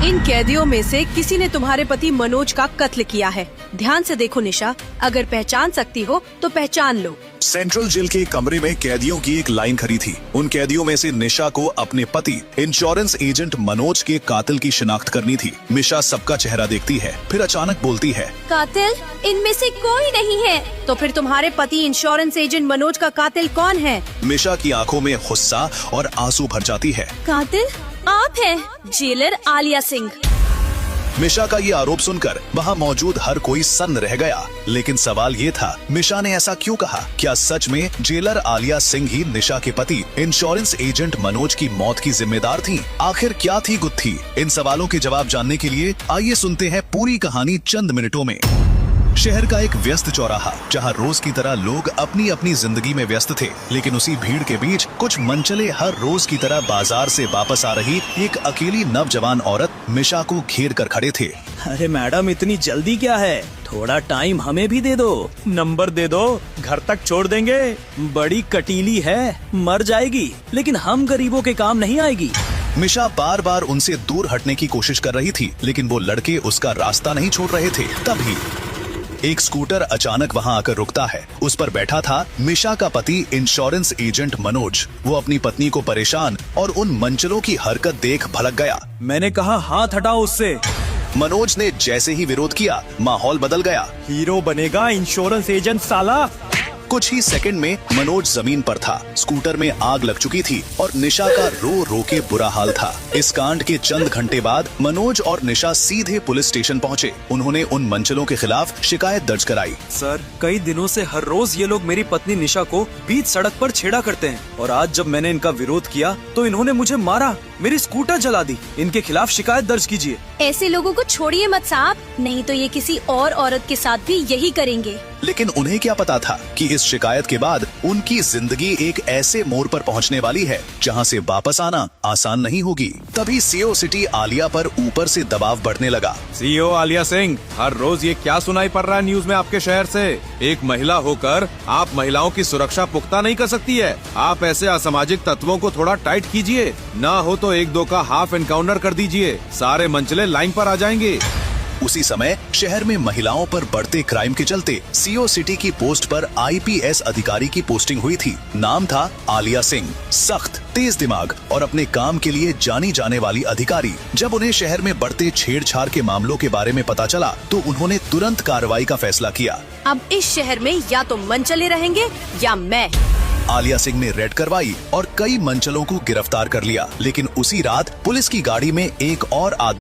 इन कैदियों में से किसी ने तुम्हारे पति मनोज का कत्ल किया है। ध्यान से देखो निशा, अगर पहचान सकती हो तो पहचान लो। सेंट्रल जेल के कमरे में कैदियों की एक लाइन खड़ी थी। उन कैदियों में से निशा को अपने पति इंश्योरेंस एजेंट मनोज के कातिल की शिनाख्त करनी थी। निशा सबका चेहरा देखती है, फिर अचानक बोलती है, कातिल इनमें से कोई नहीं है। तो फिर तुम्हारे पति इंश्योरेंस एजेंट मनोज का कातिल कौन है? निशा की आंखों में गुस्सा और आंसू भर जाती है। कातिल आप हैं, जेलर आलिया सिंह। मिशा का ये आरोप सुनकर वहाँ मौजूद हर कोई सन्न रह गया। लेकिन सवाल ये था, मिशा ने ऐसा क्यों कहा? क्या सच में जेलर आलिया सिंह ही निशा के पति इंश्योरेंस एजेंट मनोज की मौत की जिम्मेदार थी? आखिर क्या थी गुत्थी? इन सवालों के जवाब जानने के लिए आइए सुनते हैं पूरी कहानी चंद मिनटों में। शहर का एक व्यस्त चौराहा, जहां रोज की तरह लोग अपनी अपनी जिंदगी में व्यस्त थे, लेकिन उसी भीड़ के बीच कुछ मनचले हर रोज की तरह बाजार से वापस आ रही एक अकेली नवजवान औरत मिशा को घेर कर खड़े थे। अरे मैडम, इतनी जल्दी क्या है? थोड़ा टाइम हमें भी दे दो, नंबर दे दो, घर तक छोड़ देंगे। बड़ी कटीली है, मर जाएगी, लेकिन हम गरीबों के काम नहीं आएगी। मिशा बार बार उनसे दूर हटने की कोशिश कर रही थी, लेकिन वो लड़के उसका रास्ता नहीं छोड़ रहे थे। तभी एक स्कूटर अचानक वहां आकर रुकता है। उस पर बैठा था मिशा का पति इंश्योरेंस एजेंट मनोज। वो अपनी पत्नी को परेशान और उन मंचलों की हरकत देख भड़क गया। मैंने कहा हाथ हटाओ उससे। मनोज ने जैसे ही विरोध किया, माहौल बदल गया। हीरो बनेगा इंश्योरेंस एजेंट साला। कुछ ही सेकंड में मनोज जमीन पर था। स्कूटर में आग लग चुकी थी और निशा का रो रो के बुरा हाल था। इस कांड के चंद घंटे बाद मनोज और निशा सीधे पुलिस स्टेशन पहुंचे। उन्होंने उन मंचलों के खिलाफ शिकायत दर्ज कराई। सर, कई दिनों से हर रोज ये लोग मेरी पत्नी निशा को बीच सड़क पर छेड़ा करते हैं, और आज जब मैंने इनका विरोध किया तो इन्होंने मुझे मारा, मेरी स्कूटर जला दी। इनके खिलाफ शिकायत दर्ज कीजिए। ऐसे लोगों को छोड़िए मत साहब, नहीं तो ये किसी और औरत के साथ भी यही करेंगे। लेकिन उन्हें क्या पता था कि इस शिकायत के बाद उनकी जिंदगी एक ऐसे मोड़ पर पहुंचने वाली है जहां से वापस आना आसान नहीं होगी। तभी सीओ सिटी आलिया पर ऊपर से दबाव बढ़ने लगा। सीओ आलिया सिंह, हर रोज ये क्या सुनाई पड़ रहा है न्यूज में आपके शहर से? एक महिला होकर आप महिलाओं की सुरक्षा पुख्ता नहीं कर सकती है। आप ऐसे असामाजिक तत्वों को थोड़ा टाइट कीजिए, ना हो तो एक दो का हाफ एनकाउंटर कर दीजिए, सारे मंचले लाइन पर आ जाएंगे। उसी समय शहर में महिलाओं पर बढ़ते क्राइम के चलते सीओ सिटी की पोस्ट पर आईपीएस अधिकारी की पोस्टिंग हुई थी। नाम था आलिया सिंह। सख्त, तेज दिमाग और अपने काम के लिए जानी जाने वाली अधिकारी। जब उन्हें शहर में बढ़ते छेड़छाड़ के मामलों के बारे में पता चला तो उन्होंने तुरंत कार्रवाई का फैसला किया। अब इस शहर में या तो मंचले रहेंगे या मैं। आलिया सिंह ने रेड करवाई और कई मंचलों को गिरफ्तार कर लिया। लेकिन उसी रात पुलिस की गाड़ी में एक और आदमी